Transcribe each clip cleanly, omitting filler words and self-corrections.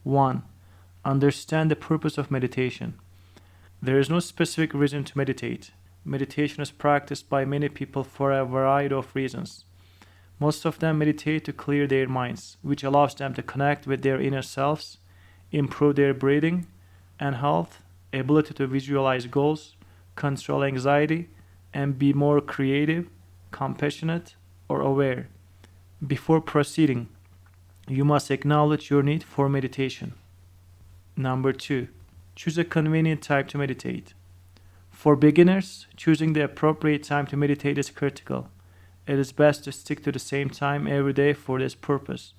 1. Understand the purpose of meditation. There is no specific reason to meditate. Meditation is practiced by many people for a variety of reasons. Most of them meditate to clear their minds, which allows them to connect with their inner selves, improve their breathing and health, ability to visualize goals, control anxiety, and be more creative, compassionate, or aware. Before proceeding, you must acknowledge your need for meditation. Number 2. Choose a convenient time to meditate. For beginners, choosing the appropriate time to meditate is critical. It is best to stick to the same time every day for this purpose.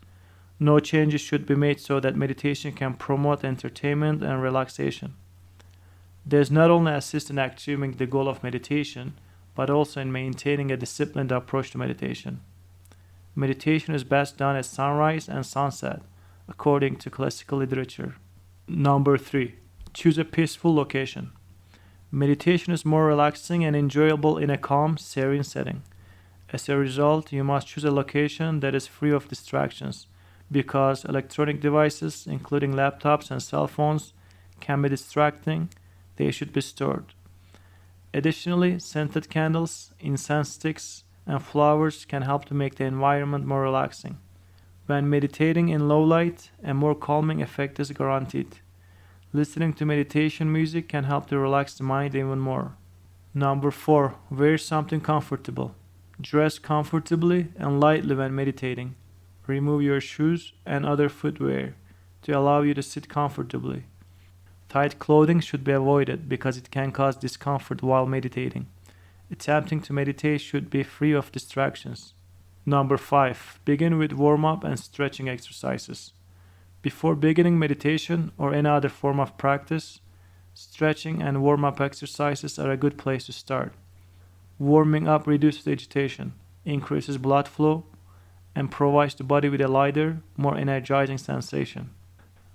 No changes should be made so that meditation can promote entertainment and relaxation. This not only assists in achieving the goal of meditation, but also in maintaining a disciplined approach to meditation. Meditation is best done at sunrise and sunset, according to classical literature. Number 3. Choose a peaceful location. Meditation is more relaxing and enjoyable in a calm, serene setting. As a result, you must choose a location that is free of distractions, because electronic devices, including laptops and cell phones, can be distracting. They should be stored. Additionally, scented candles, incense sticks, and flowers can help to make the environment more relaxing. When meditating in low light, a more calming effect is guaranteed. Listening to meditation music can help to relax the mind even more. Number 4. Wear something comfortable. Dress comfortably and lightly when meditating. Remove your shoes and other footwear to allow you to sit comfortably. Tight clothing should be avoided because it can cause discomfort while meditating. Attempting to meditate should be free of distractions. Number 5. Begin with warm-up and stretching exercises. Before beginning meditation or any other form of practice, stretching and warm-up exercises are a good place to start. Warming up reduces agitation, increases blood flow, and provides the body with a lighter, more energizing sensation.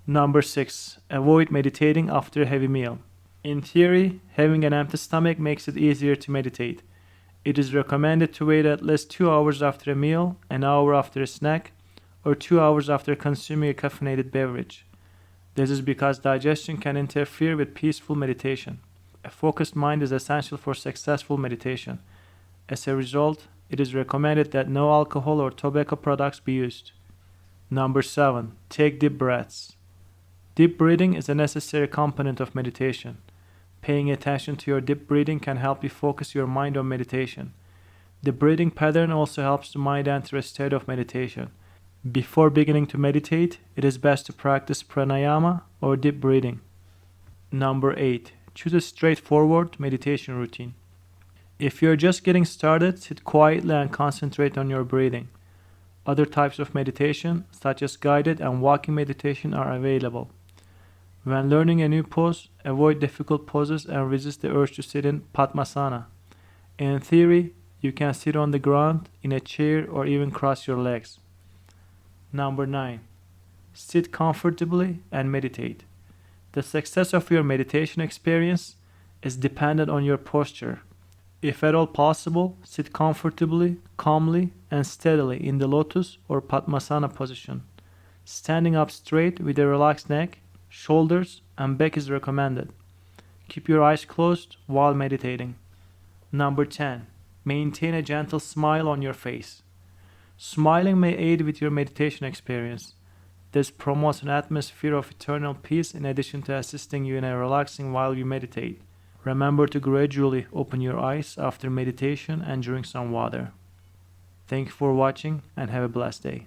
Number 6. Avoid meditating after a heavy meal. In theory, having an empty stomach makes it easier to meditate. It is recommended to wait at least 2 hours after a meal, an hour after a snack, or 2 hours after consuming a caffeinated beverage. This is because digestion can interfere with peaceful meditation. A focused mind is essential for successful meditation. As a result, it is recommended that no alcohol or tobacco products be used. Number 7. Take deep breaths. Deep breathing is a necessary component of meditation. Paying attention to your deep breathing can help you focus your mind on meditation. The breathing pattern also helps the mind enter a state of meditation. Before beginning to meditate, it is best to practice pranayama or deep breathing. Number 8. Choose a straightforward meditation routine. If you're just getting started, sit quietly and concentrate on your breathing. Other types of meditation, such as guided and walking meditation, are available. When learning a new pose, avoid difficult poses and resist the urge to sit in Padmasana. In theory, you can sit on the ground, in a chair, or even cross your legs. Number 9. Sit comfortably and meditate. The success of your meditation experience is dependent on your posture. If at all possible, sit comfortably, calmly, and steadily in the lotus or Padmasana position. Standing up straight with a relaxed neck, shoulders, and back is recommended. Keep your eyes closed while meditating. Number 10. Maintain a gentle smile on your face. Smiling may aid with your meditation experience. This promotes an atmosphere of eternal peace in addition to assisting you in a relaxing while you meditate. Remember to gradually open your eyes after meditation and drink some water. Thank you for watching and have a blessed day.